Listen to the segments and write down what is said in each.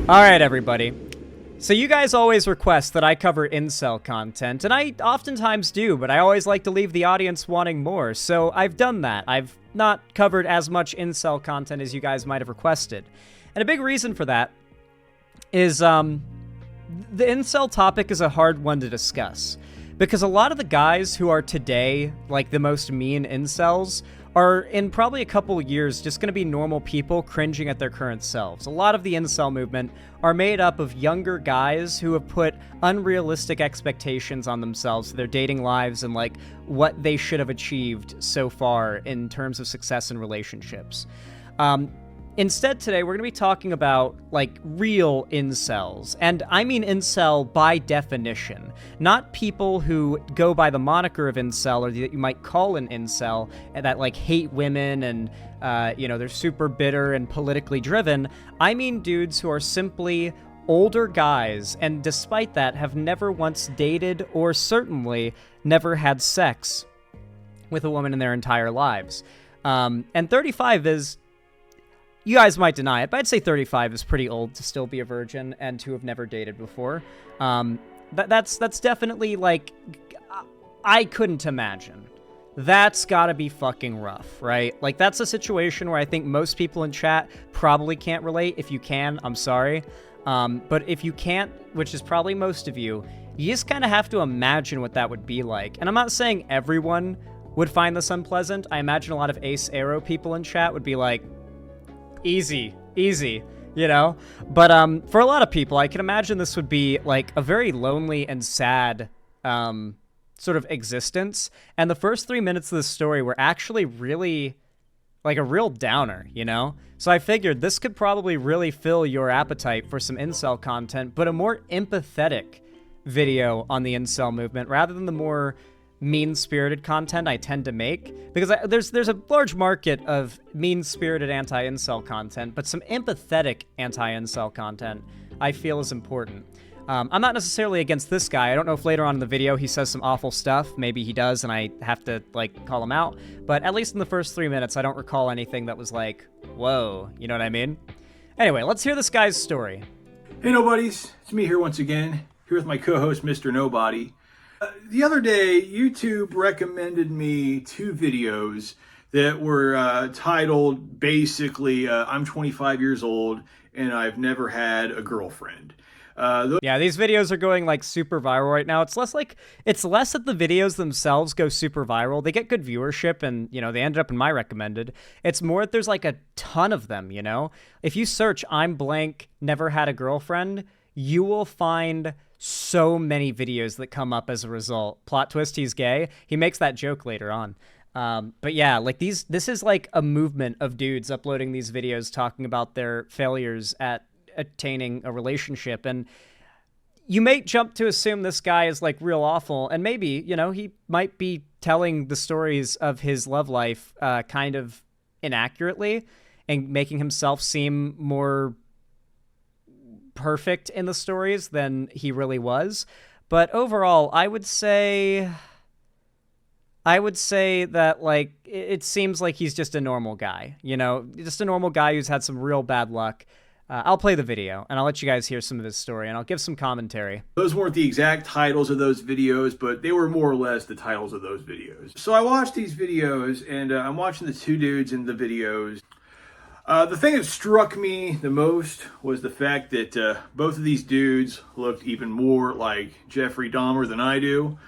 Alright, everybody. So you guys always request that I cover incel content, and I oftentimes do, but I always like to leave the audience wanting more, so I've done that. I've not covered as much incel content as you guys might have requested. And a big reason for that is, the incel topic is a hard one to discuss. Because a lot of the guys who are today, like, the most mean incels, are in probably a couple years just going to be normal people cringing at their current selves. A lot of the incel movement are made up of younger guys who have put unrealistic expectations on themselves, their dating lives, and like what they should have achieved so far in terms of success in relationships. Instead, today, we're going to be talking about, like, real incels. And I mean incel by definition. Not people who go by the moniker of incel, or that you might call an incel, and that, like, hate women and, they're super bitter and politically driven. I mean dudes who are simply older guys, and despite that, have never once dated or certainly never had sex with a woman in their entire lives. And 35 is... You guys might deny it, but I'd say 35 is pretty old to still be a virgin and to have never dated before. That's definitely, like, I couldn't imagine. That's gotta be fucking rough, right? Like, that's a situation where I think most people in chat probably can't relate. If you can, I'm sorry. But if you can't, which is probably most of you, you just kind of have to imagine what that would be like. And I'm not saying everyone would find this unpleasant. I imagine a lot of Ace Arrow people in chat would be like, easy, you know? But for a lot of people, I can imagine this would be, like, a very lonely and sad sort of existence. And the first 3 minutes of this story were actually really, like, a real downer, you know? So I figured this could probably really fill your appetite for some incel content, but a more empathetic video on the incel movement, rather than the more mean-spirited content I tend to make, because there's a large market of mean-spirited anti-incel content, but some empathetic anti-incel content I feel is important. I'm not necessarily against this guy. I don't know if later on in the video he says some awful stuff. Maybe he does, and I have to, like, call him out. But at least in the first 3 minutes, I don't recall anything that was like, whoa, you know what I mean? Anyway, let's hear this guy's story. Hey, nobodies. It's me here once again, here with my co-host, Mr. Nobody. The other day, YouTube recommended me two videos that were titled, basically, I'm 25 years old and I've never had a girlfriend. Yeah, these videos are going, like, super viral right now. It's less that the videos themselves go super viral. They get good viewership and, you know, they ended up in my recommended. It's more that there's, like, a ton of them, you know? If you search I'm blank, never had a girlfriend, you will find so many videos that come up as a result. Plot twist, he's gay. He makes that joke later on. But yeah, like, this is like a movement of dudes uploading these videos talking about their failures at attaining a relationship. And you may jump to assume this guy is, like, real awful. And maybe, you know, he might be telling the stories of his love life kind of inaccurately and making himself seem more perfect in the stories than he really was. But overall, I would say that, like, it seems like he's just a normal guy, you know, just a normal guy who's had some real bad luck. I'll play the video and I'll let you guys hear some of his story and I'll give some commentary. Those weren't the exact titles of those videos, but they were more or less the titles of those videos. So I watched these videos and I'm watching the two dudes in the videos. The thing that struck me the most was the fact that both of these dudes looked even more like Jeffrey Dahmer than I do.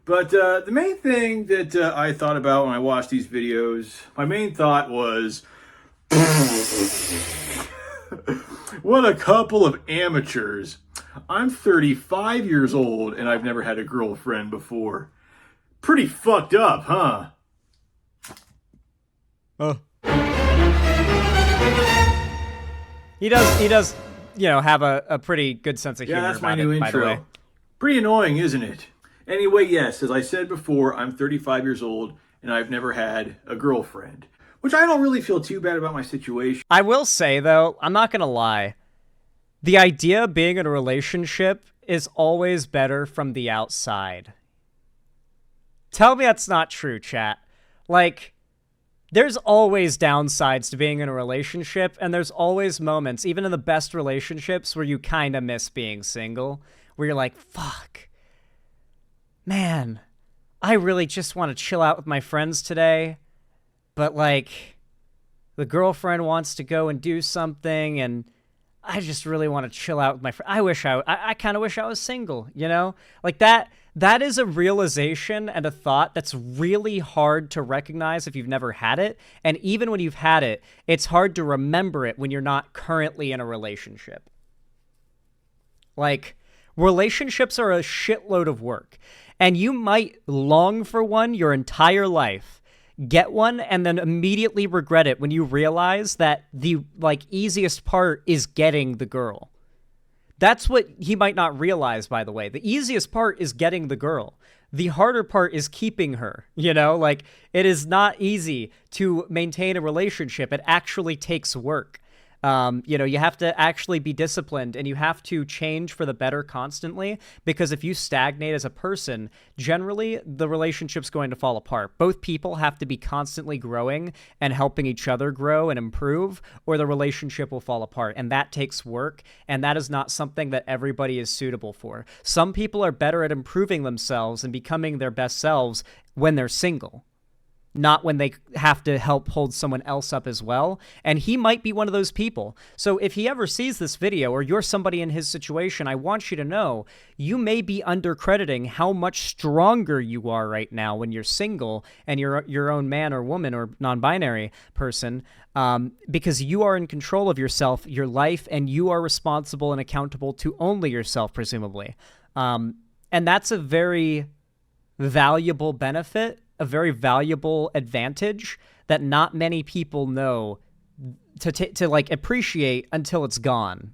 But the main thing that I thought about when I watched these videos, my main thought was, what a couple of amateurs. I'm 35 years old and I've never had a girlfriend before. Pretty fucked up, huh? Oh. He does, you know, have a pretty good sense of humor. Yeah, that's my new intro. intro. By the way. Pretty annoying, isn't it? Anyway, yes, as I said before, I'm 35 years old and I've never had a girlfriend. Which I don't really feel too bad about my situation. I will say, though, I'm not gonna lie. The idea of being in a relationship is always better from the outside. Tell me that's not true, chat. Like, There's always downsides to being in a relationship, and there's always moments, even in the best relationships, where you kind of miss being single, where you're like, fuck, man, I really just want to chill out with my friends today, but like, the girlfriend wants to go and do something, and I just really want to chill out with my friend. I kind of wish I was single, you know? Like that is a realization and a thought that's really hard to recognize if you've never had it. And even when you've had it, it's hard to remember it when you're not currently in a relationship. Like, relationships are a shitload of work, and you might long for one your entire life, get one, and then immediately regret it when you realize that the easiest part is getting the girl. That's what he might not realize, by the way. The easiest part is getting the girl. The harder part is keeping her, you know? Like, it is not easy to maintain a relationship. It actually takes work. You have to actually be disciplined, and you have to change for the better constantly, because if you stagnate as a person, generally the relationship's going to fall apart. Both people have to be constantly growing and helping each other grow and improve, or the relationship will fall apart. And that takes work, and that is not something that everybody is suitable for. Some people are better at improving themselves and becoming their best selves when they're single, not when they have to help hold someone else up as well. And he might be one of those people. So if he ever sees this video, or you're somebody in his situation, I want you to know you may be undercrediting how much stronger you are right now when you're single and you're your own man or woman or non-binary person, because you are in control of yourself, your life, and you are responsible and accountable to only yourself, presumably. And that's a very valuable benefit, a very valuable advantage that not many people know to like appreciate until it's gone.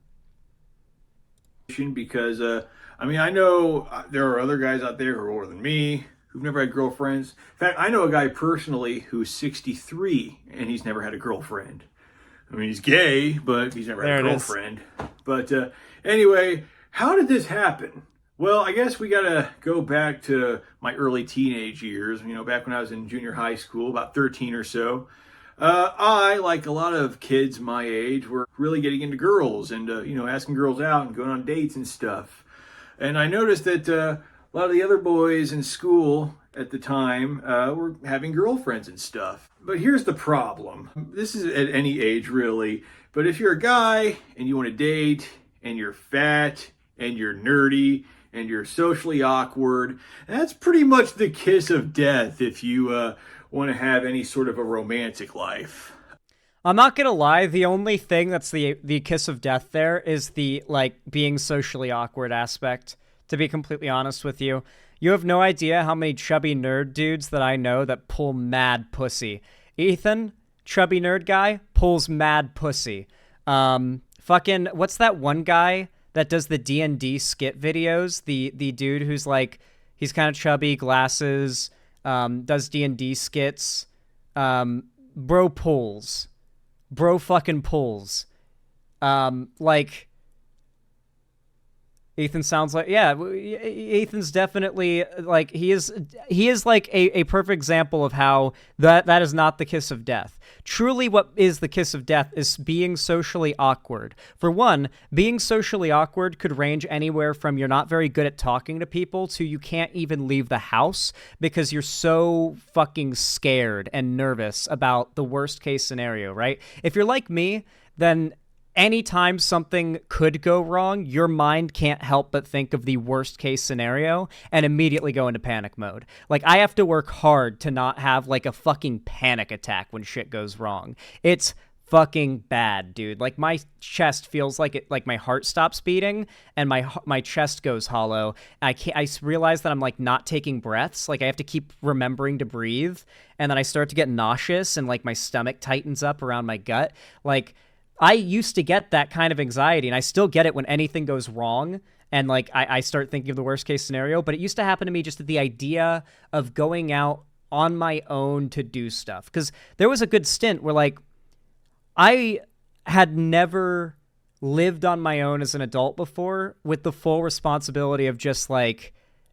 Because I know there are other guys out there who are older than me who've never had girlfriends. In fact, I know a guy personally who's 63 and he's never had a girlfriend. I mean, he's gay, but he's never had a girlfriend. But anyway, how did this happen? Well, I guess we got to go back to my early teenage years, back when I was in junior high school, about 13 or so. I, like a lot of kids my age, were really getting into girls and, asking girls out and going on dates and stuff. And I noticed that a lot of the other boys in school at the time were having girlfriends and stuff. But here's the problem. This is at any age, really. But if you're a guy and you want to date and you're fat and you're nerdy and you're socially awkward, that's pretty much the kiss of death if you want to have any sort of a romantic life. I'm not gonna lie, the only thing that's the kiss of death there is the, being socially awkward aspect, to be completely honest with you. You have no idea how many chubby nerd dudes that I know that pull mad pussy. Ethan, chubby nerd guy, pulls mad pussy. Fucking, what's that one guy that does the D&D skit videos? The dude who's he's kind of chubby, glasses, does D&D skits. Bro pulls. Bro fucking pulls. Ethan sounds like, yeah, Ethan's definitely, he is a perfect example of how that is not the kiss of death. Truly, what is the kiss of death is being socially awkward. For one, being socially awkward could range anywhere from you're not very good at talking to people to you can't even leave the house because you're so fucking scared and nervous about the worst case scenario, right? If you're like me, then anytime something could go wrong, your mind can't help but think of the worst case scenario and immediately go into panic mode. I have to work hard to not have a fucking panic attack when shit goes wrong. It's fucking bad, dude. My chest feels like my heart stops beating and my chest goes hollow. I realize that I'm not taking breaths. I have to keep remembering to breathe, and then I start to get nauseous and my stomach tightens up around my gut. I used to get that kind of anxiety, and I still get it when anything goes wrong, and I start thinking of the worst case scenario, but it used to happen to me just at the idea of going out on my own to do stuff. Because there was a good stint where I had never lived on my own as an adult before with the full responsibility of just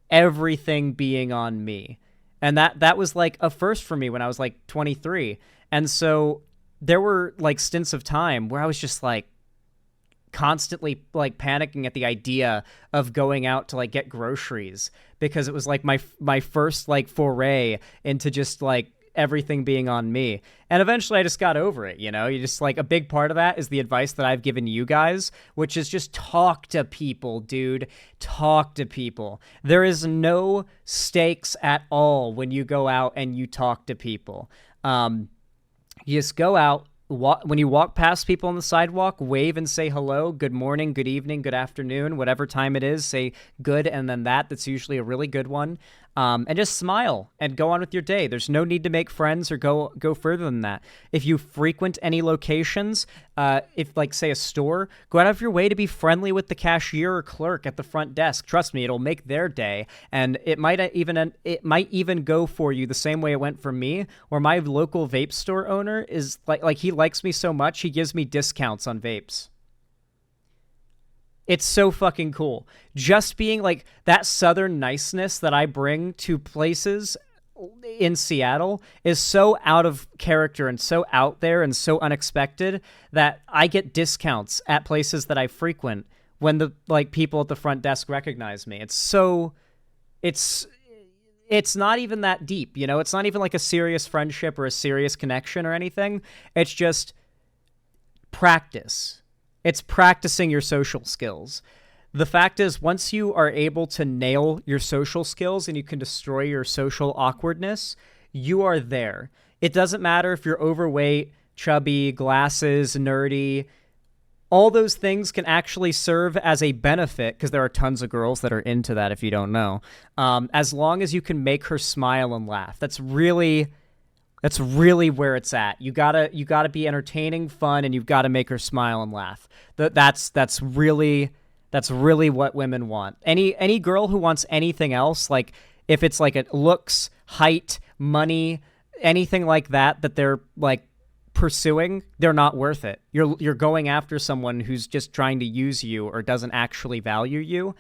everything being on me. And that was like a first for me when I was like 23. And so there were like stints of time where I was just like constantly like panicking at the idea of going out to like get groceries, because it was like my first like foray into just like everything being on me. And eventually I just got over it. You just like, a big part of that is the advice that I've given you guys, which is just talk to people, dude. Talk to people. There is no stakes at all when you go out and you talk to people. You just go out. When you walk past people on the sidewalk, wave and say hello, good morning, good evening, good afternoon, whatever time it is, say good, and then that's usually a really good one. And just smile and go on with your day. There's no need to make friends or go further than that. If you frequent any locations, if like say a store, go out of your way to be friendly with the cashier or clerk at the front desk. Trust me, it'll make their day, and it might even go for you the same way it went for me. Where my local vape store owner is like he likes me so much, he gives me discounts on vapes. It's so fucking cool. Just being like that southern niceness that I bring to places in Seattle is so out of character and so out there and so unexpected that I get discounts at places that I frequent when the like people at the front desk recognize me. It's not even that deep, It's not even like a serious friendship or a serious connection or anything. It's just practice. It's practicing your social skills. The fact is, once you are able to nail your social skills and you can destroy your social awkwardness, you are there. It doesn't matter if you're overweight, chubby, glasses, nerdy. All those things can actually serve as a benefit, because there are tons of girls that are into that if you don't know. As long as you can make her smile and laugh. That's really where it's at. You gotta be entertaining, fun, and you've got to make her smile and laugh. That's really what women want. Any girl who wants anything else, like if it's like a looks, height, money, anything like that they're like pursuing, they're not worth it. You're going after someone who's just trying to use you or doesn't actually value you.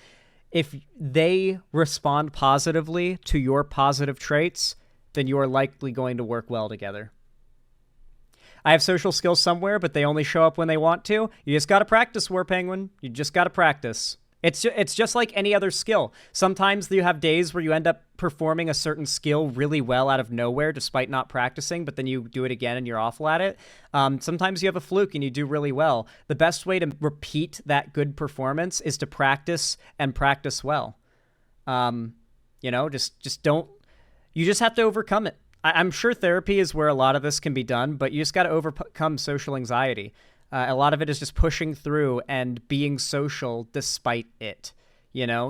If they respond positively to your positive traits, then you are likely going to work well together. I have social skills somewhere, but they only show up when they want to. You just got to practice, War Penguin. You just got to practice. It's just like any other skill. Sometimes you have days where you end up performing a certain skill really well out of nowhere despite not practicing, but then you do it again and you're awful at it. Sometimes you have a fluke and you do really well. The best way to repeat that good performance is to practice and practice well. Just don't... You just have to overcome it. I'm sure therapy is where a lot of this can be done, but you just got to overcome social anxiety. A lot of it is just pushing through and being social despite it,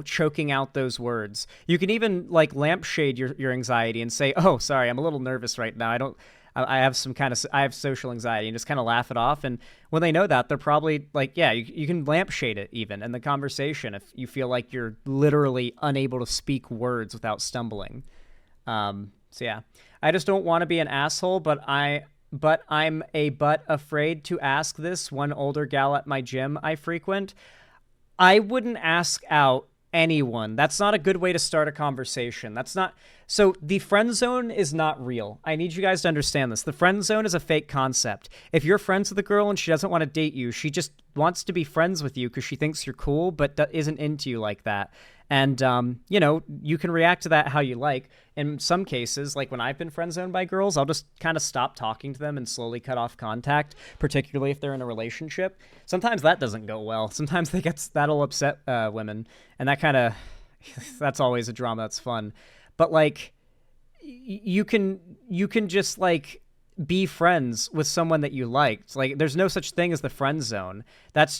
choking out those words. You can even like lampshade your anxiety and say, oh, sorry, I'm a little nervous right now. I have social anxiety, and just kind of laugh it off. And when they know that, they're probably like, yeah, you can lampshade it even in the conversation if you feel like you're literally unable to speak words without stumbling. So yeah, I just don't want to be an asshole, but I'm afraid to ask this. One older gal at my gym I frequent, I wouldn't ask out anyone. That's not a good way to start a conversation. So the friend zone is not real. I need you guys to understand this. The friend zone is a fake concept. If you're friends with a girl and she doesn't want to date you, she just wants to be friends with you because she thinks you're cool, but isn't into you like that. And, you can react to that how you like. In some cases, like when I've been friend zoned by girls, I'll just kind of stop talking to them and slowly cut off contact, particularly if they're in a relationship. Sometimes that doesn't go well. Sometimes that'll upset women. And that's always a drama that's fun. But like, you can just like be friends with someone that you liked. Like, there's no such thing as the friend zone.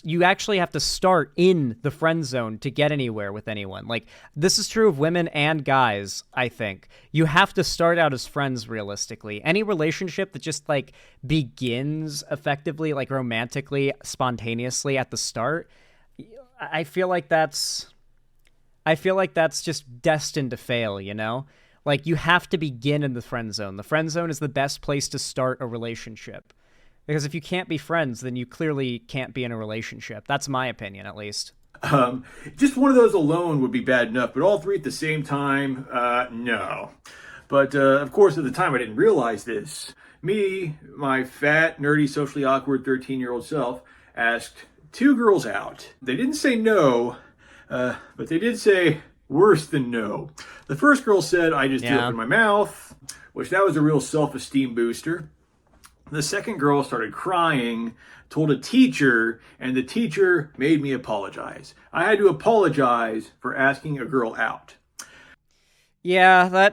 You actually have to start in the friend zone to get anywhere with anyone. Like, this is true of women and guys, I think. You have to start out as friends realistically. Any relationship that just like begins effectively, like romantically, spontaneously at the start, I feel like that's just destined to fail, Like, you have to begin in the friend zone. The friend zone is the best place to start a relationship. Because if you can't be friends, then you clearly can't be in a relationship. That's my opinion, at least. Just one of those alone would be bad enough, but all three at the same time, no. But of course, at the time, I didn't realize this. Me, my fat, nerdy, socially awkward 13-year-old self, asked 2 girls out. They didn't say no, but they did say worse than no. The first girl said I just opened my mouth, which that was a real self-esteem booster. The second girl started crying, told a teacher, and the teacher made me apologize. I had to apologize for asking a girl out. Yeah,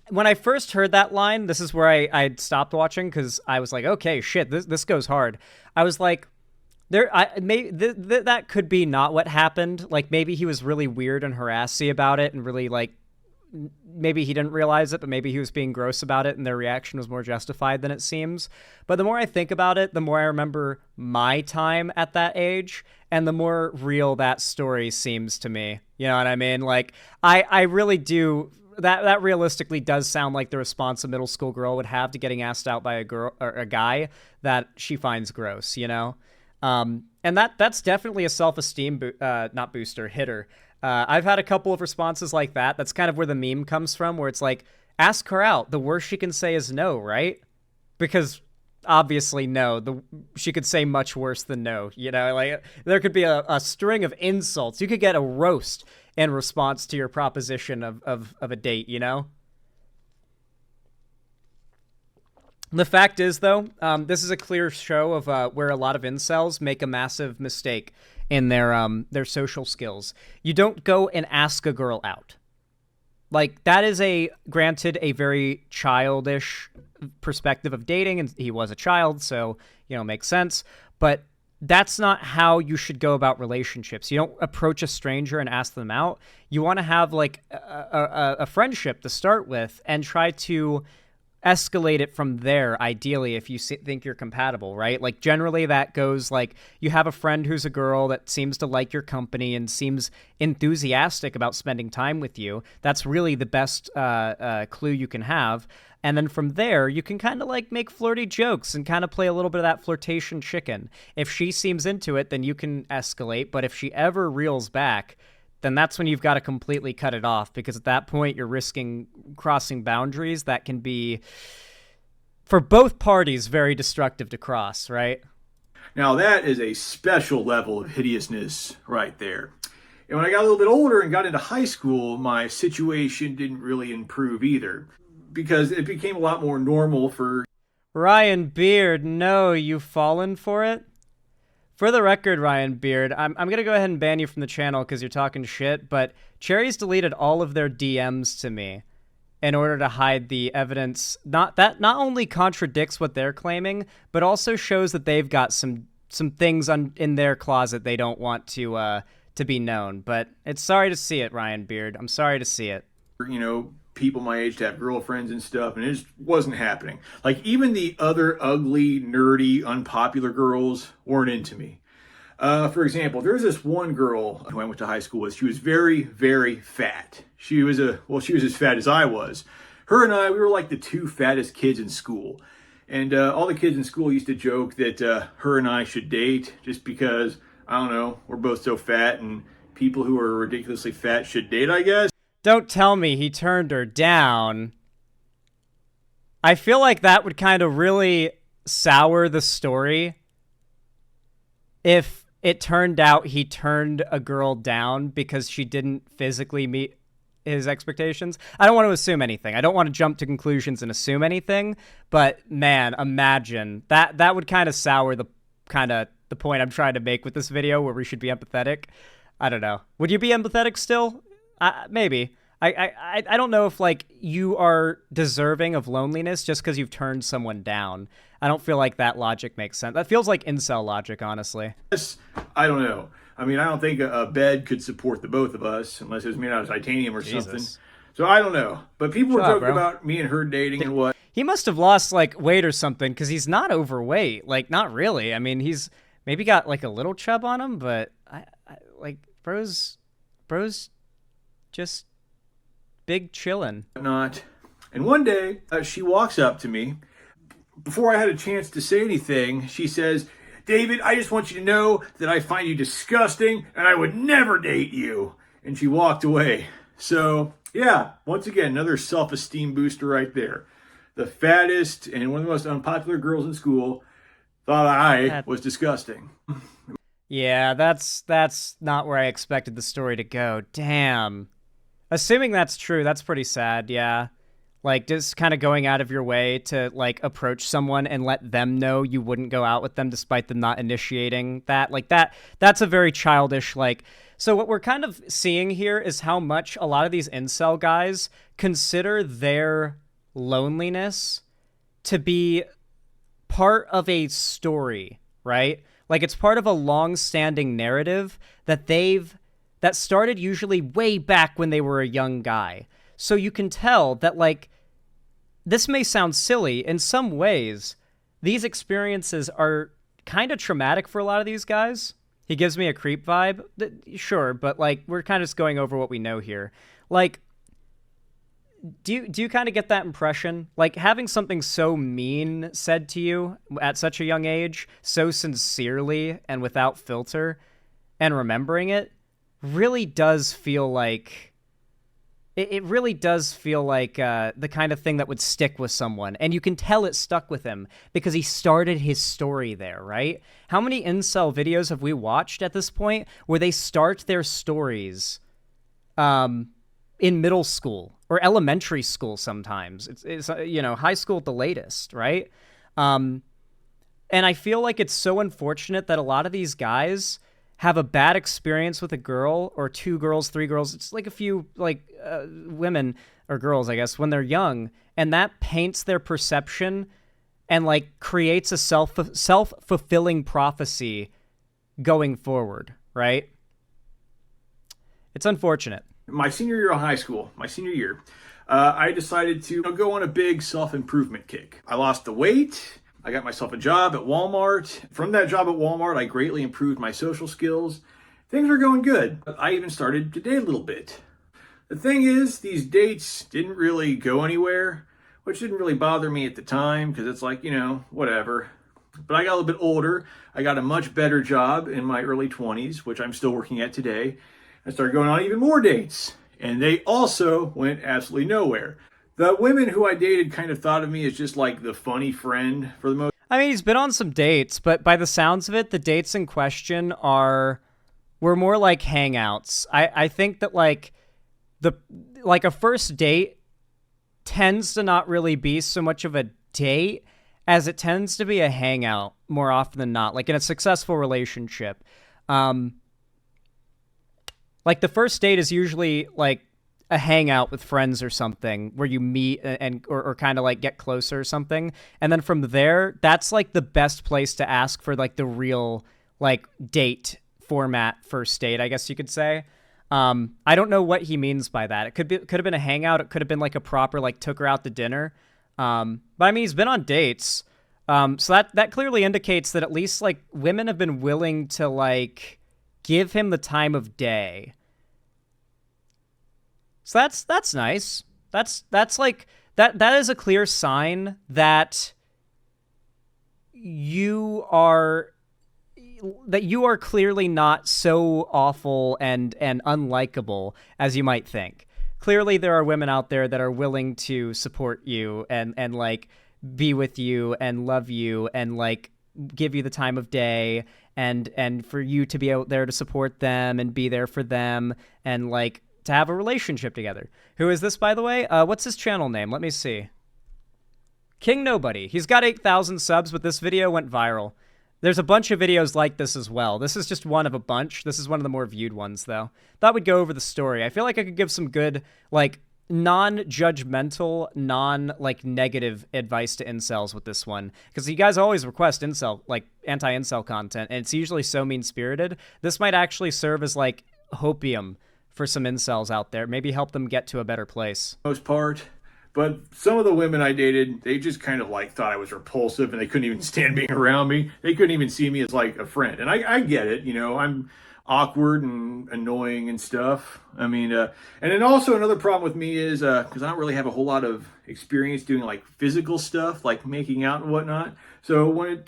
when I first heard that line, this is where I stopped watching because I was like, okay, shit, this goes hard. I was like, that could be not what happened. Like, maybe he was really weird and harassy about it and really, like, maybe he didn't realize it, but maybe he was being gross about it and their reaction was more justified than it seems. But the more I think about it, the more I remember my time at that age and the more real that story seems to me. You know what I mean? Like, I really do. That realistically does sound like the response a middle school girl would have to getting asked out by a girl or a guy that she finds gross, you know? And that's definitely a self-esteem, not booster, hitter. I've had a couple of responses like that. That's kind of where the meme comes from, where it's like, ask her out. The worst she can say is no, right? Because obviously no. She could say much worse than no. You know, like there could be a string of insults. You could get a roast in response to your proposition of a date, you know? The fact is, though, this is a clear show of where a lot of incels make a massive mistake in their social skills. You don't go and ask a girl out. Like, that is granted a very childish perspective of dating, and he was a child, so, you know, makes sense. But that's not how you should go about relationships. You don't approach a stranger and ask them out. You want to have, like, a friendship to start with and try to escalate it from there, ideally, if you think you're compatible, right? Like, generally that goes like, you have a friend who's a girl that seems to like your company and seems enthusiastic about spending time with you. That's really the best clue you can have. And then from there, you can kind of like make flirty jokes and kind of play a little bit of that flirtation chicken. If she seems into it, then you can escalate. But if she ever reels back, then that's when you've got to completely cut it off, because at that point you're risking crossing boundaries that can be, for both parties, very destructive to cross, right? Now that is a special level of hideousness right there. And when I got a little bit older and got into high school, my situation didn't really improve either, because it became a lot more normal for... Ryan Beard, no, you've fallen for it? For the record, Ryan Beard, I'm going to go ahead and ban you from the channel because you're talking shit, but Cherry's deleted all of their DMs to me in order to hide the evidence. Not only contradicts what they're claiming, but also shows that they've got some things in their closet they don't want to be known. But it's sorry to see it, Ryan Beard. I'm sorry to see it. You know, people my age to have girlfriends and stuff, and it just wasn't happening. Like, even the other ugly, nerdy, unpopular girls weren't into me. For example, there's this one girl who I went to high school with. She was very, very fat. She was as fat as I was. Her and I, we were like the 2 fattest kids in school. And all the kids in school used to joke that her and I should date just because, I don't know, we're both so fat and people who are ridiculously fat should date, I guess. Don't tell me he turned her down. I feel like that would kind of really sour the story if it turned out he turned a girl down because she didn't physically meet his expectations. I don't want to assume anything. I don't want to jump to conclusions and assume anything, but man, imagine that would kind of sour the point I'm trying to make with this video, where we should be empathetic. I don't know. Would you be empathetic still? Maybe. I don't know if, like, you are deserving of loneliness just because you've turned someone down. I don't feel like that logic makes sense. That feels like incel logic, honestly. I don't know. I mean, I don't think a bed could support the both of us unless it was made out of titanium or something. So I don't know. But people were joking about me and her dating and what. He must have lost, like, weight or something, because he's not overweight. Like, not really. I mean, he's maybe got, like, a little chub on him, but I like, bro's just big chillin'. Not. And one day, she walks up to me. Before I had a chance to say anything, she says, "David, I just want you to know that I find you disgusting and I would never date you." And she walked away. So yeah, once again, another self-esteem booster right there. The fattest and one of the most unpopular girls in school thought I That was disgusting. Yeah, that's not where I expected the story to go. Damn. Assuming that's true, that's pretty sad, yeah. Like, just kind of going out of your way to, like, approach someone and let them know you wouldn't go out with them despite them not initiating that. Like, that's a very childish, like... So what we're kind of seeing here is how much a lot of these incel guys consider their loneliness to be part of a story, right? Like, it's part of a long-standing narrative that started usually way back when they were a young guy. So you can tell that, like, this may sound silly. In some ways, these experiences are kind of traumatic for a lot of these guys. He gives me a creep vibe. Sure, but, like, we're kind of just going over what we know here. Like, do you kind of get that impression? Like, having something so mean said to you at such a young age, so sincerely and without filter, and remembering it, really does feel like... It really does feel like the kind of thing that would stick with someone. And you can tell it stuck with him because he started his story there, right? How many incel videos have we watched at this point where they start their stories in middle school or elementary school sometimes? It's high school at the latest, right? And I feel like it's so unfortunate that a lot of these guys have a bad experience with a girl or two girls, three girls. It's like a few women or girls, I guess, when they're young. And that paints their perception and like creates a self-fulfilling prophecy going forward, right? It's unfortunate. My senior year of high school, I decided to go on a big self-improvement kick. I lost the weight. I got myself a job at Walmart. From that job at Walmart, I greatly improved my social skills. Things were going good. I even started to date a little bit. The thing is, these dates didn't really go anywhere, which didn't really bother me at the time because it's like, whatever. But I got a little bit older. I got a much better job in my early 20s, which I'm still working at today. I started going on even more dates, and they also went absolutely nowhere. The women who I dated kind of thought of me as just like the funny friend for the most. I mean, he's been on some dates, but by the sounds of it, the dates in question were more like hangouts. I think that like a first date tends to not really be so much of a date as it tends to be a hangout more often than not. Like in a successful relationship, like the first date is usually like a hangout with friends or something where you meet or kind of like get closer or something. And then from there, that's like the best place to ask for like the real like date format first date, I guess you could say. I don't know what he means by that. It could have been a hangout. It could have been like a proper, like took her out to dinner. But I mean, he's been on dates. So that clearly indicates that at least like women have been willing to like give him the time of day. So that's nice. That's like that is a clear sign that you are clearly not so awful and unlikable as you might think. Clearly there are women out there that are willing to support you and like be with you and love you and like give you the time of day and for you to be out there to support them and be there for them and like to have a relationship together. Who is this, by the way? What's his channel name? Let me see. King Nobody. He's got 8,000 subs, but this video went viral. There's a bunch of videos like this as well. This is just one of a bunch. This is one of the more viewed ones, though. Thought we'd go over the story. I feel like I could give some good, like, non-judgmental, like, negative advice to incels with this one. Because you guys always request incel, like, anti-incel content, and it's usually so mean-spirited. This might actually serve as, like, hopium for some incels out there. Maybe help them get to a better place. Most part. But some of the women I dated, they just kind of like thought I was repulsive and they couldn't even stand being around me. They couldn't even see me as like a friend. And I get it, I'm awkward and annoying and stuff. I mean, and then also another problem with me is, because I don't really have a whole lot of experience doing like physical stuff, like making out and whatnot. So when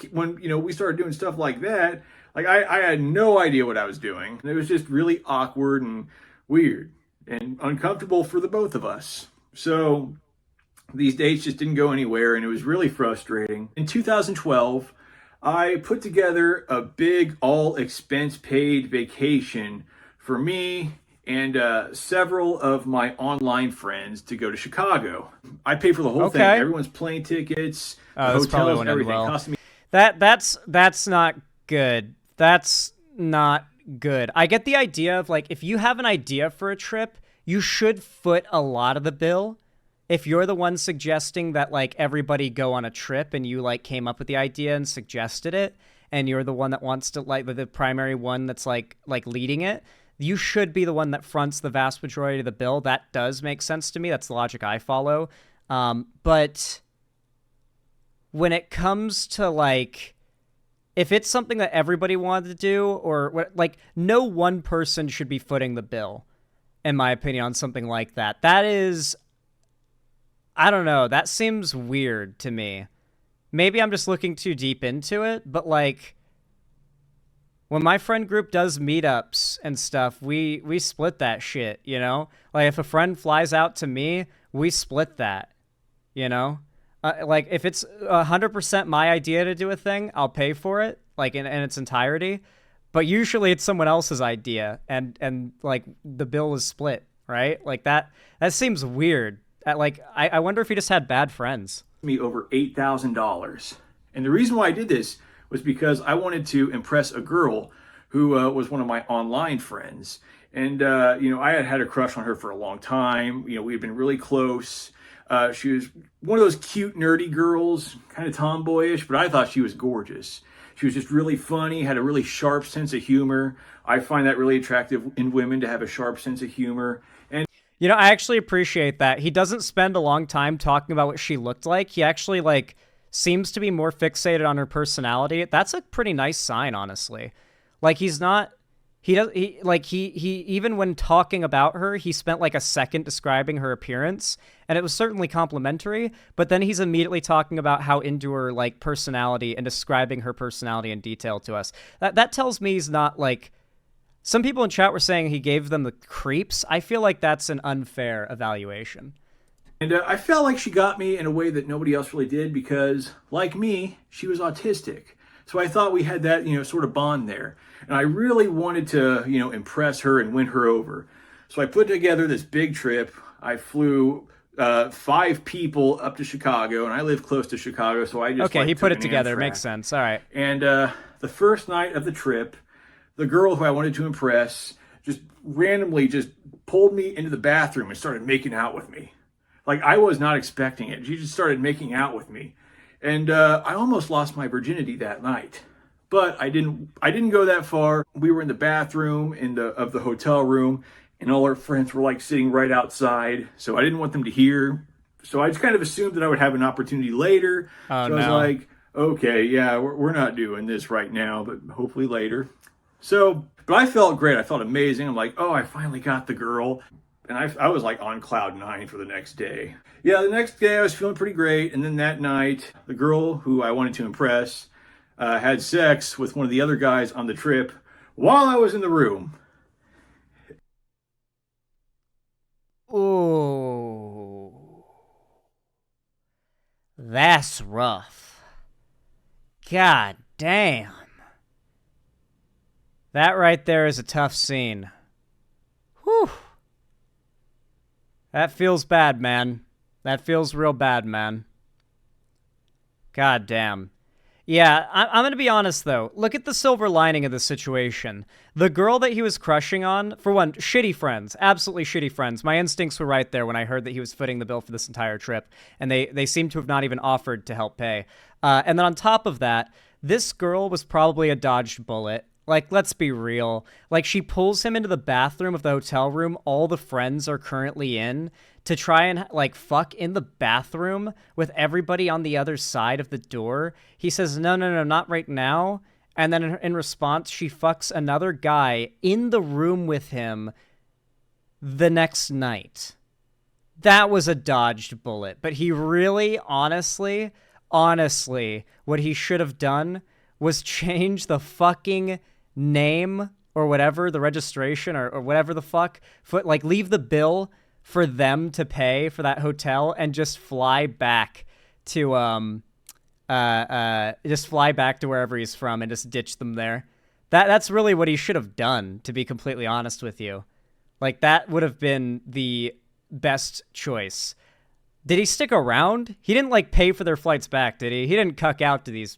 we started doing stuff like that, like I had no idea what I was doing. It was just really awkward and weird. and uncomfortable for the both of us. So these dates just didn't go anywhere, and it was really frustrating. In 2012, I put together a big all expense paid vacation for me and several of my online friends to go to Chicago. I paid for the whole thing, Okay. everyone's plane tickets, the This probably hotels, won't end everything. well. Cost me That's not good. That's not good. I get the idea of, like, if you have an idea for a trip, you should foot a lot of the bill. If you're the one suggesting that, like, everybody go on a trip and you, like, came up with the idea and suggested it, and you're the one that wants to, like, the primary one that's like leading it, you should be the one that fronts the vast majority of the bill. That does make sense to me. That's the logic I follow. But when it comes to, like, if it's something that everybody wanted to do, or what, like, no one person should be footing the bill, in my opinion, on something like that. That is, I don't know, that seems weird to me. Maybe I'm just looking too deep into it, but, like, when my friend group does meetups and stuff, we split that shit, you know? Like, if a friend flies out to me, we split that, you know? Like, if it's 100% my idea to do a thing, I'll pay for it, like, in its entirety. But usually it's someone else's idea, and like, the bill is split, right? Like, that seems weird. Like, I wonder if he just had bad friends. me over $8,000. And the reason why I did this was because I wanted to impress a girl who was one of my online friends. And, I had had a crush on her for a long time. We had been really close. She was one of those cute, nerdy girls, kind of tomboyish, but I thought she was gorgeous. She was just really funny, had a really sharp sense of humor. I find that really attractive in women, to have a sharp sense of humor. And I actually appreciate that. He doesn't spend a long time talking about what she looked like. He actually, like, seems to be more fixated on her personality. That's a pretty nice sign, honestly. Like, he's not, he even when talking about her, he spent like a second describing her appearance, and it was certainly complimentary, but then he's immediately talking about how into her, like, personality and describing her personality in detail to us. That tells me he's not, like, some people in chat were saying he gave them the creeps. I feel like that's an unfair evaluation. And I felt like she got me in a way that nobody else really did, because, like me, she was autistic. So I thought we had that, sort of bond there. And I really wanted to, impress her and win her over. So I put together this big trip. I flew 5 people up to Chicago, and I live close to Chicago, so I just Okay, he put it took an together. Amtrak. Makes sense. All right. And the first night of the trip, the girl who I wanted to impress just randomly just pulled me into the bathroom and started making out with me. Like, I was not expecting it. She just started making out with me. And I almost lost my virginity that night. But I didn't go that far. We were in the bathroom of the hotel room, and all our friends were, like, sitting right outside. So I didn't want them to hear. So I just kind of assumed that I would have an opportunity later. Oh, so I was no. like, okay, yeah, we're not doing this right now, but hopefully later. So, but I felt great. I felt amazing. I'm like, oh, I finally got the girl. And I was like on cloud 9 for the next day. Yeah, the next day I was feeling pretty great. And then that night, the girl who I wanted to impress had sex with one of the other guys on the trip while I was in the room. Ooh. That's rough. God damn. That right there is a tough scene. Whew. That feels bad, man. That feels real bad, man. God damn. Yeah, I'm going to be honest, though. Look at the silver lining of the situation. The girl that he was crushing on, for one, shitty friends. Absolutely shitty friends. My instincts were right there when I heard that he was footing the bill for this entire trip, and they seem to have not even offered to help pay. And then on top of that, this girl was probably a dodged bullet. Like, let's be real. Like, she pulls him into the bathroom of the hotel room all the friends are currently in to try and, like, fuck in the bathroom with everybody on the other side of the door. He says, no, not right now. And then in response, she fucks another guy in the room with him the next night. That was a dodged bullet. But he really, honestly, what he should have done was change the fucking name or whatever, the registration or whatever the fuck, like leave the bill for them to pay for that hotel and just fly back to just fly back to wherever he's from and just ditch them there. That's really what he should have done, to be completely honest with you. Like, that would have been the best choice. Did he stick around? He didn't like pay for their flights back, did he? He didn't cuck out to these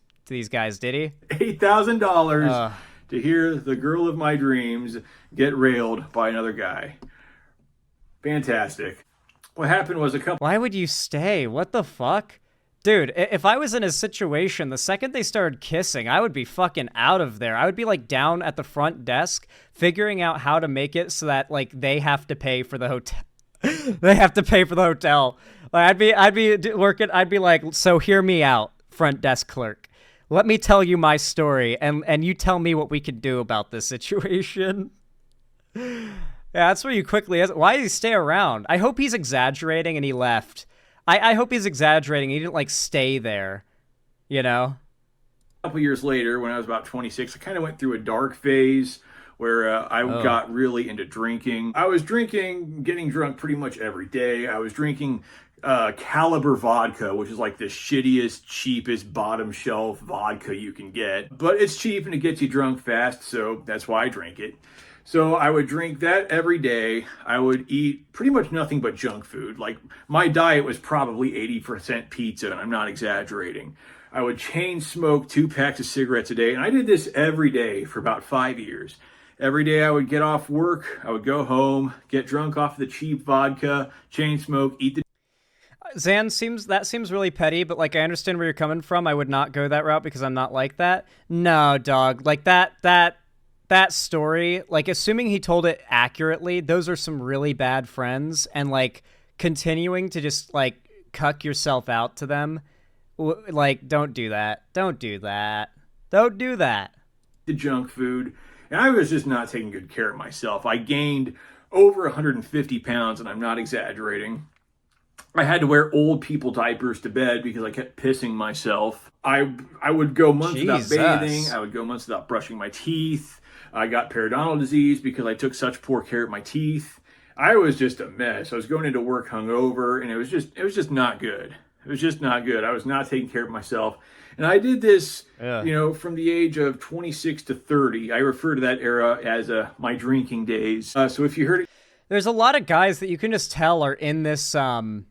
guys, did he? $8,000 to hear the girl of my dreams get railed by another guy. Fantastic. What happened was Why would you stay? What the fuck? Dude, if I was in his situation, the second they started kissing, I would be fucking out of there. I would be like down at the front desk figuring out how to make it so that like they have to pay for the hotel. They have to pay for the hotel. Like, I'd be working. I'd be like, so hear me out, front desk clerk. Let me tell you my story, and you tell me what we can do about this situation. Yeah, that's where you quickly. Why did he stay around? I hope he's exaggerating and he left. I hope he's exaggerating. He didn't like stay there, you know. A couple years later, when I was about 26, I kind of went through a dark phase where I got really into drinking. I was drinking, getting drunk pretty much every day. I was drinking Caliber vodka, which is like the shittiest, cheapest, bottom shelf vodka you can get. But it's cheap and it gets you drunk fast, so that's why I drink it. So I would drink that every day. I would eat pretty much nothing but junk food. Like, my diet was probably 80% pizza, and I'm not exaggerating. I would chain smoke 2 packs of cigarettes a day, and I did this every day for about 5 years. Every day I would get off work, I would go home, get drunk off the cheap vodka, chain smoke, eat the... Zan, that seems really petty, but like I understand where you're coming from. I would not go that route because I'm not like that. No, dog. Like that story, like assuming he told it accurately, those are some really bad friends, and like continuing to just like cuck yourself out to them, like don't do that. Don't do that. Don't do that. The junk food. And I was just not taking good care of myself. I gained over 150 pounds, and I'm not exaggerating. I had to wear old people diapers to bed because I kept pissing myself. I would go months without bathing. I would go months without brushing my teeth. I got periodontal disease because I took such poor care of my teeth. I was just a mess. I was going into work hungover, and it was just not good. It was just not good. I was not taking care of myself. And I did this, from the age of 26 to 30. I refer to that era as my drinking days. So if you heard it... There's a lot of guys that you can just tell are in this, that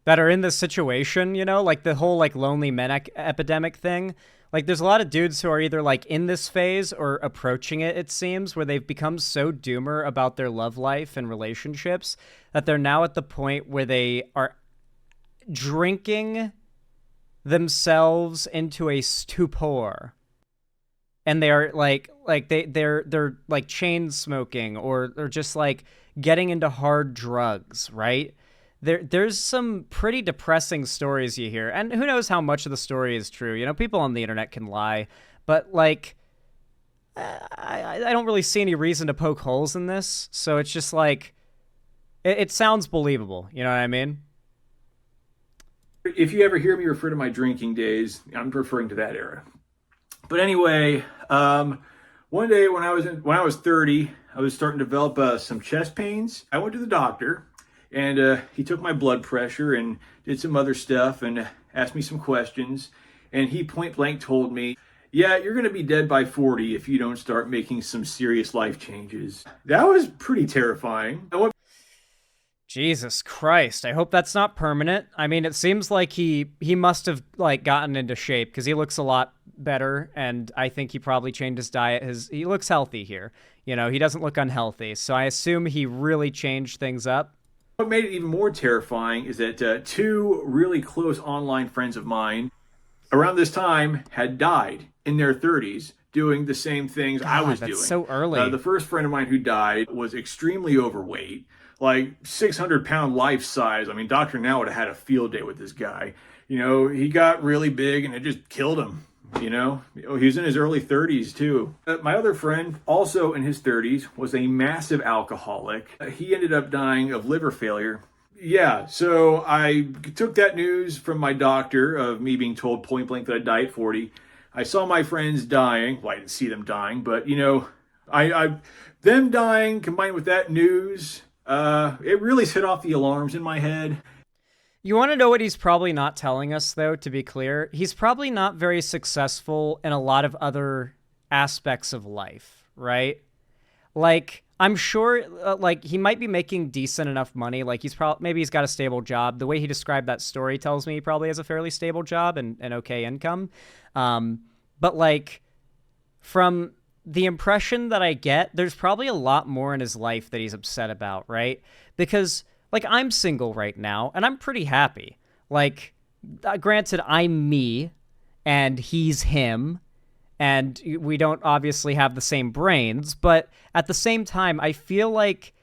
are in this situation, like the whole like lonely men epidemic thing. Like there's a lot of dudes who are either like in this phase or approaching it, it seems, where they've become so doomer about their love life and relationships that they're now at the point where they are drinking themselves into a stupor, and they are they're like chain smoking or just like getting into hard drugs, right? There's some pretty depressing stories you hear, and who knows how much of the story is true. People on the internet can lie, but like I don't really see any reason to poke holes in this, so it's just like it sounds believable, you know what I mean? If you ever hear me refer to my drinking days, I'm referring to that era. But anyway, one day when I was 30, I was starting to develop some chest pains. I went to the doctor, and he took my blood pressure and did some other stuff and asked me some questions. And he point blank told me, yeah, you're going to be dead by 40 if you don't start making some serious life changes. That was pretty terrifying. Jesus Christ. I hope that's not permanent. I mean, it seems like he must have like gotten into shape because he looks a lot better, and I think he probably changed his diet. He looks healthy here. He doesn't look unhealthy. So I assume he really changed things up. What made it even more terrifying is that 2 really close online friends of mine around this time had died in their 30s doing the same things I was doing. That's so early. The first friend of mine who died was extremely overweight, like 600-pound life size. I mean, Dr. Now would have had a field day with this guy. He got really big and it just killed him. He was in his early 30s too. My other friend, also in his 30s, was a massive alcoholic. He ended up dying of liver failure. Yeah, so I took that news from my doctor of me being told point blank that I'd die at 40. I saw my friends dying. Well, I didn't see them dying, but Them dying combined with that news, it really set off the alarms in my head. You want to know what he's probably not telling us, though, to be clear? He's probably not very successful in a lot of other aspects of life, right? Like, I'm sure, like, he might be making decent enough money. Like, maybe he's got a stable job. The way he described that story tells me he probably has a fairly stable job and okay income. But, like, from the impression that I get, there's probably a lot more in his life that he's upset about, right? Because, like, I'm single right now, and I'm pretty happy. Like, granted, I'm me, and he's him, and we don't obviously have the same brains, but at the same time, I feel like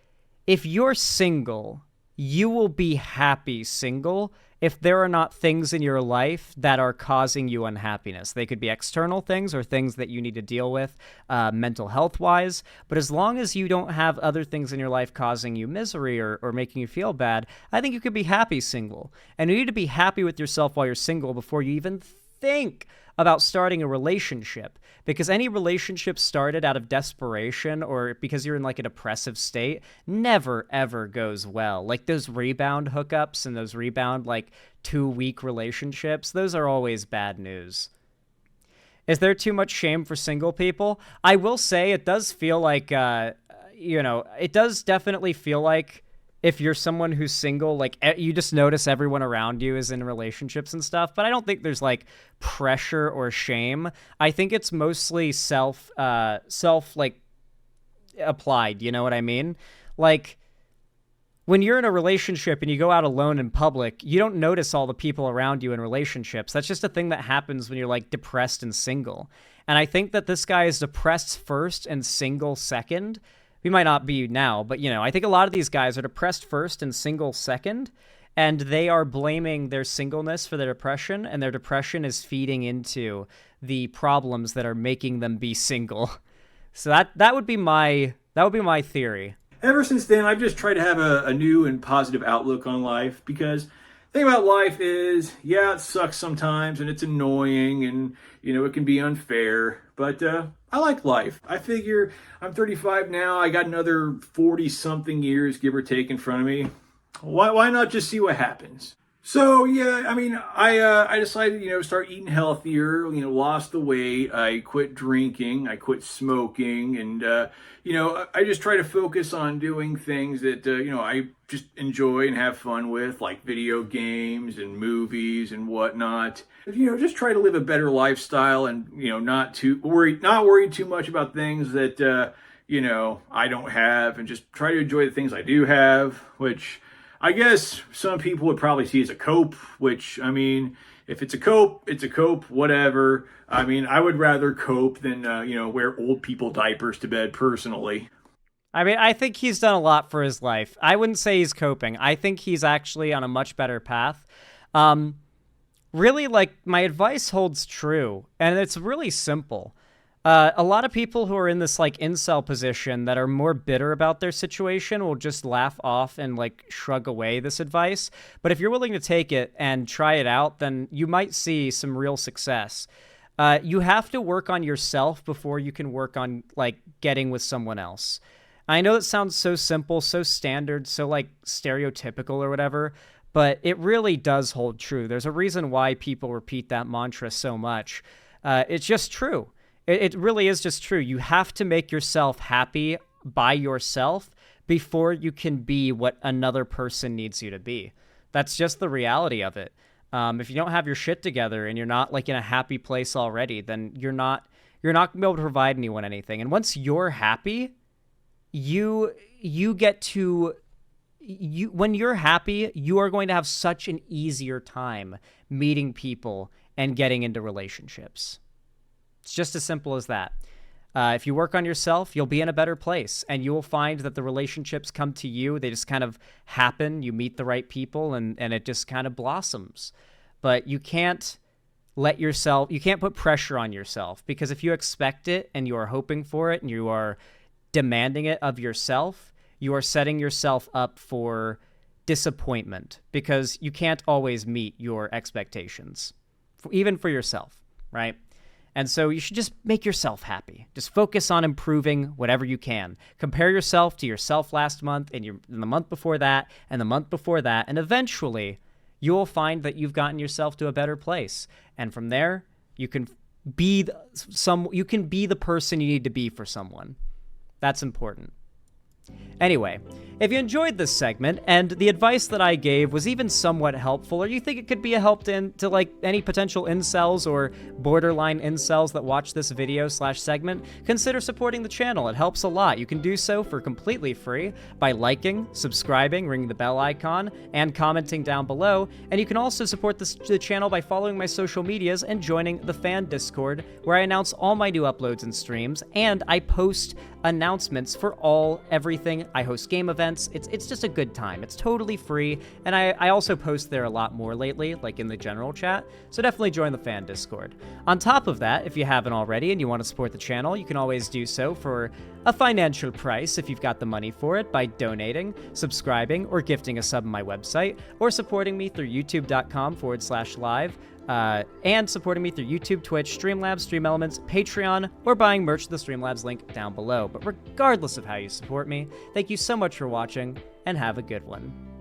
if you're single, you will be happy single if there are not things in your life that are causing you unhappiness. They could be external things or things that you need to deal with mental health-wise, but as long as you don't have other things in your life causing you misery or making you feel bad, I think you could be happy single. And you need to be happy with yourself while you're single before you even think about starting a relationship, because any relationship started out of desperation or because you're in like a depressive state never ever goes well. Like those rebound hookups and those rebound like 2-week relationships, those are always bad news. Is there too much shame for single people? I will say it does feel like it does definitely feel like if you're someone who's single, like you just notice everyone around you is in relationships and stuff. But I don't think there's like pressure or shame. I think it's mostly self like applied. You know what I mean? Like when you're in a relationship and you go out alone in public, you don't notice all the people around you in relationships. That's just a thing that happens when you're like depressed and single. And I think that this guy is depressed first and single second. We might not be now, but, I think a lot of these guys are depressed first and single second, and they are blaming their singleness for their depression, and their depression is feeding into the problems that are making them be single. So that would be my theory. Ever since then, I've just tried to have a new and positive outlook on life, because the thing about life is, yeah, it sucks sometimes, and it's annoying, and, it can be unfair, but I like life. I figure I'm 35 now. I got another 40-something years, give or take, in front of me. Why not just see what happens? So, yeah, I mean, I decided, start eating healthier, lost the weight. I quit drinking. I quit smoking. And, I just try to focus on doing things that, I just enjoy and have fun with, like video games and movies and whatnot. Just try to live a better lifestyle and, not worry too much about things that, I don't have, and just try to enjoy the things I do have, which I guess some people would probably see as a cope, which, I mean, if it's a cope, it's a cope, whatever. I mean, I would rather cope than, wear old people diapers to bed personally. I mean, I think he's done a lot for his life. I wouldn't say he's coping. I think he's actually on a much better path. Really, like, my advice holds true, and it's really simple. A lot of people who are in this, like, incel position that are more bitter about their situation will just laugh off and, like, shrug away this advice. But if you're willing to take it and try it out, then you might see some real success. You have to work on yourself before you can work on, like, getting with someone else. I know that sounds so simple, so standard, so, like, stereotypical or whatever, but it really does hold true. There's a reason why people repeat that mantra so much. It's just true. It really is just true. You have to make yourself happy by yourself before you can be what another person needs you to be. That's just the reality of it. If you don't have your shit together and you're not like in a happy place already, then you're not gonna be able to provide anyone anything. And once you're happy, when you're happy, you are going to have such an easier time meeting people and getting into relationships. It's just as simple as that. If you work on yourself, you'll be in a better place, and you will find that the relationships come to you. They just kind of happen. You meet the right people, and it just kind of blossoms. But you can't put pressure on yourself, because if you expect it and you are hoping for it and you are demanding it of yourself, you are setting yourself up for disappointment, because you can't always meet your expectations, even for yourself, right? And so you should just make yourself happy. Just focus on improving whatever you can. Compare yourself to yourself last month and the month before that and the month before that. And eventually you'll find that you've gotten yourself to a better place. And from there, you can be the person you need to be for someone. That's important. Anyway, if you enjoyed this segment and the advice that I gave was even somewhat helpful, or you think it could be a help to like any potential incels or borderline incels that watch this video / segment, consider supporting the channel. It helps a lot. You can do so for completely free by liking, subscribing, ringing the bell icon, and commenting down below. And you can also support the channel by following my social medias and joining the fan Discord, where I announce all my new uploads and streams, and I post announcements for everything. I host game events. It's just a good time. It's totally free, and I also post there a lot more lately, like in the general chat, so definitely join the fan Discord. On top of that, if you haven't already and you want to support the channel, you can always do so for a financial price if you've got the money for it by donating, subscribing, or gifting a sub on my website, or supporting me through youtube.com/live, and supporting me through YouTube, Twitch, Streamlabs, StreamElements, Patreon, or buying merch to the Streamlabs link down below. But regardless of how you support me, thank you so much for watching, and have a good one.